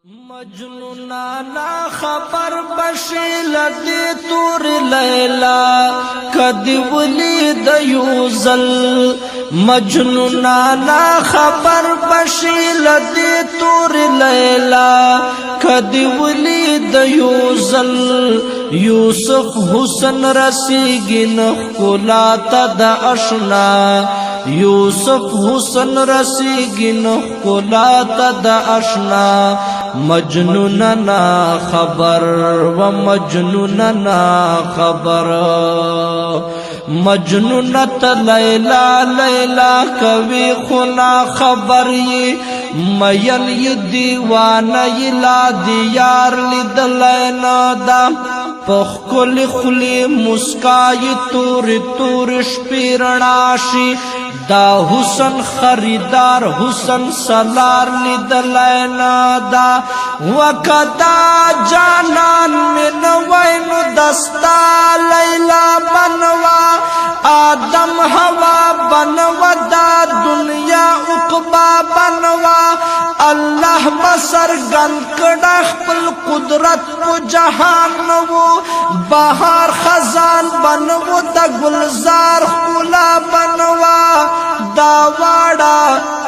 مجنونانا خبر بشی لدی تور لیلا کدی ولید یوزل مجنونانا خبر بشی لدی تور لیلا کدی ولید یوزل یوسف حسن رسیگی نخلا تد اشنا یوسف حسن رسیگی نخلا تد اشنا مجنوننا خبر و مجنوننا خبر مجنونت لیلا لیلا کوي خنا خبر یې مین یې دیوانه یې لا دیار لیدلینا دا پخکل خلی مسکای تور تور شپیرناشی دا حسن خریدار حسن سلار لیدلینا دا وکدا جانان من وین دستا لیلا بنوا آدم ہوا بنوا دا دنیا اقبا بنوا اللہ بسر گن کڑا خپل قدرت کو جہان نو بہار خزان بنو دا گلزار خلا بنوا دا واڑا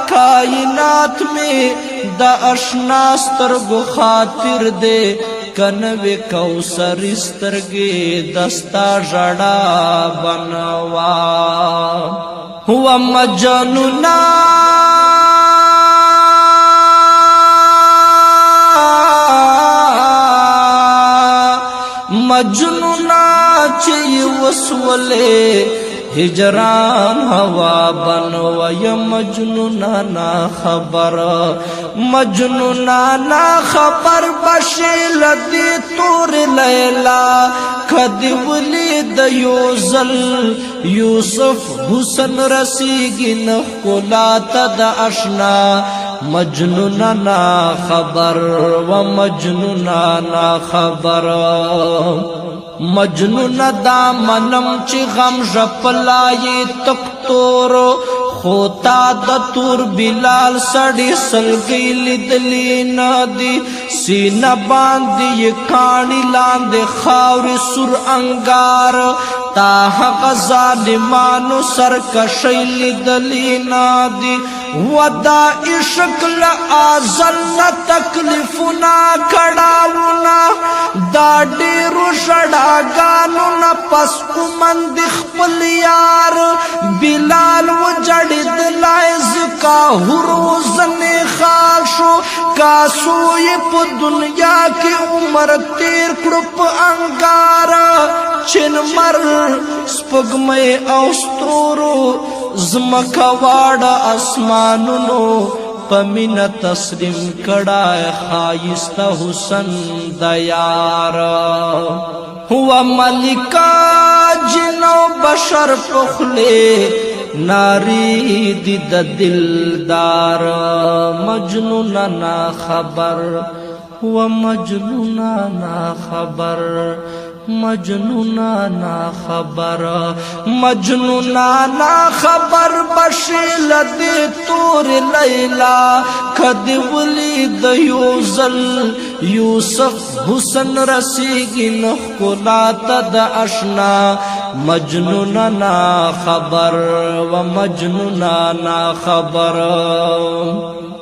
کائنات میں دا اشنا سترگو خاطر دے کنوے کوثر سترگے دستا جڑا بنوا ہوا مجنونا مجنونا چی وسولے ہجران ہوا بنوا یا مجنونانا خبر مجنونانا خبر بشی لدی تور لیلا کدی ولید یوزل یوسف حسن رسیگی نخلا تد اشنا مجنونانا خبر و مجنونانا خبر مجنون دا منم چی غم ژپلای تک تور خوتا د تور بلال سړی سلګی لیدلی ندی سینه باندې کانی لاندې خاورې سور انګار تا حق ظالمانو سرکشی لیدلی ندی ودا عشق لازل تکلیفنا کړهونا دا ډیرو شډاګانو نه پس کومند خپل یار بلال وجړید لایز کا هروز نه خاشو کاسوی په دنیا کې عمر تیر کړو په انګار چنمر سپګمې او ستورو زمکا واڑا اسمانونو پمین تسلیم کڑای خایست حسن دیار ہوا ملکا جنو بشر پخلے ناری دید دلدار مجنونانا خبر ہوا مجنونانا خبر مجنونانا خبر مجنونانا خبر بشی لدی تور لیلا کدی ولید یوزل یوسف حسن رسیگی نخلا تد اشنا مجنونانا خبر و مجنونانا خبر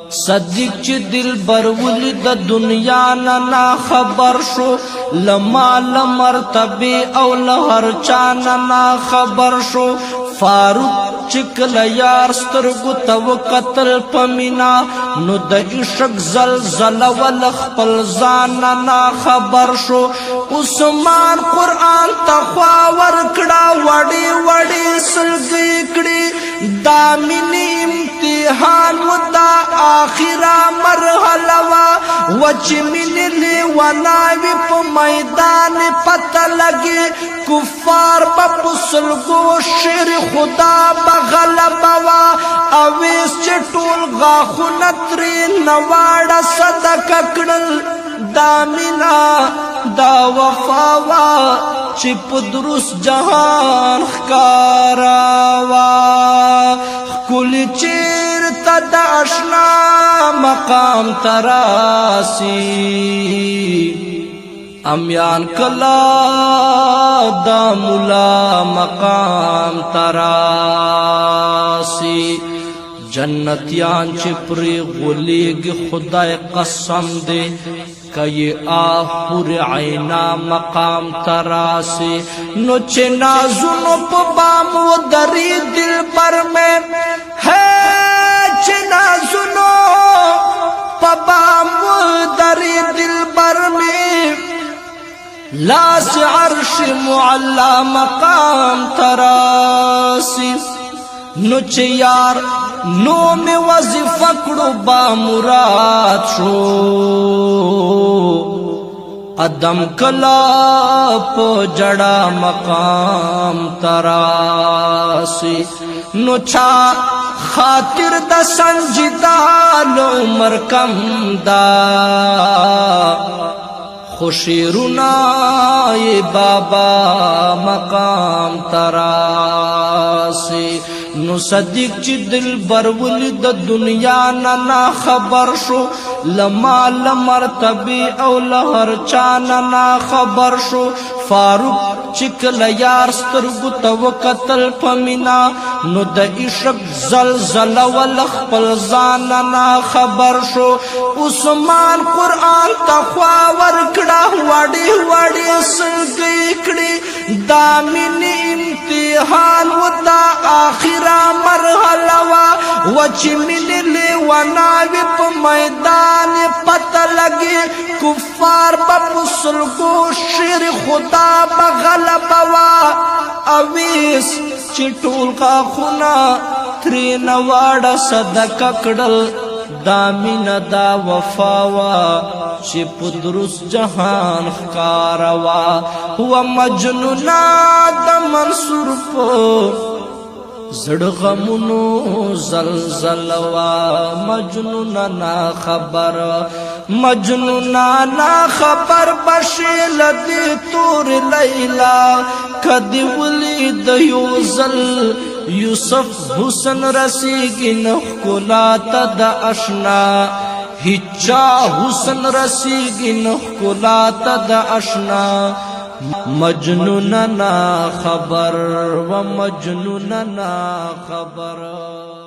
صدیق چی دل بر ولید دنیا نا خبر شو لمال مرتبی او لہر چانا خبر شو فاروق چکل یار سترگو تو قتل پمینا نو د عشق زلزل ولخپل زاننا خبر شو عثمان قرآن تخوا ورکڑا وڑی وڑی سلگی کڑی دامنی امتحان ودا آخرا مرحلہ وچ من لیوناوی پا میدان پتہ لگے کفار بپسل گو شیر خدا بغلبوا اویس چٹول غاخو نتری نواڑا صدق کڑل دامنا دا وفاوا چپ دروس جہان خکاراوا کل چیر تد اشنا مقام تراسی امیان کلا دا مولا مقام تراسی جنتیان چی پری غلیگ خدای قسم دے کئی آہ پوری عینا مقام تراسی نو چے نازنو پا بامو دری دل پر میں ہے چے نازنو پا بامو دری دل پر میں لاس عرش معلا مقام تراسی نو چه یار نو می وظیفه کړو با مراد شو ادم کلا په جڑا مقام تراسی نو چا خاطر د سنجدال عمر کم دا خوشیرونا بابا مقام تراسی نو صدیق چی دل برولی د دنیا نا خبر شو لمال مرتبی او لہر چانا نا خبر شو فاروق چکل یار سترگو تو قتل پمینا نو د عشق زلزل ولخپل زاننا خبر شو عثمان قرآن تخوا ورکڑا وڑی وڑی سلگی کڑی دامن امتحان و دا آخرہ مرحلہ وچی من لیوناوی پا میدان پتہ لگی کفار بپسلگو شیر خدا بغلبوا اویس چٹول کا خنا تری نواڑا صدقہ کڑل دامین دا وفاوا چی پدرس جہان خکاروا ہوا مجنونا دا منصور پو زڑغمونو زلزلوا مجنونا نا خبر مجنونا نا خبر بشیل دی تور لیلا کدی ولید یوزل یوسف حسن رسیگی نخکولا تد اشنا ہچا حسن رسیگی نخکولا تد اشنا مجنوننا خبر و مجنوننا خبر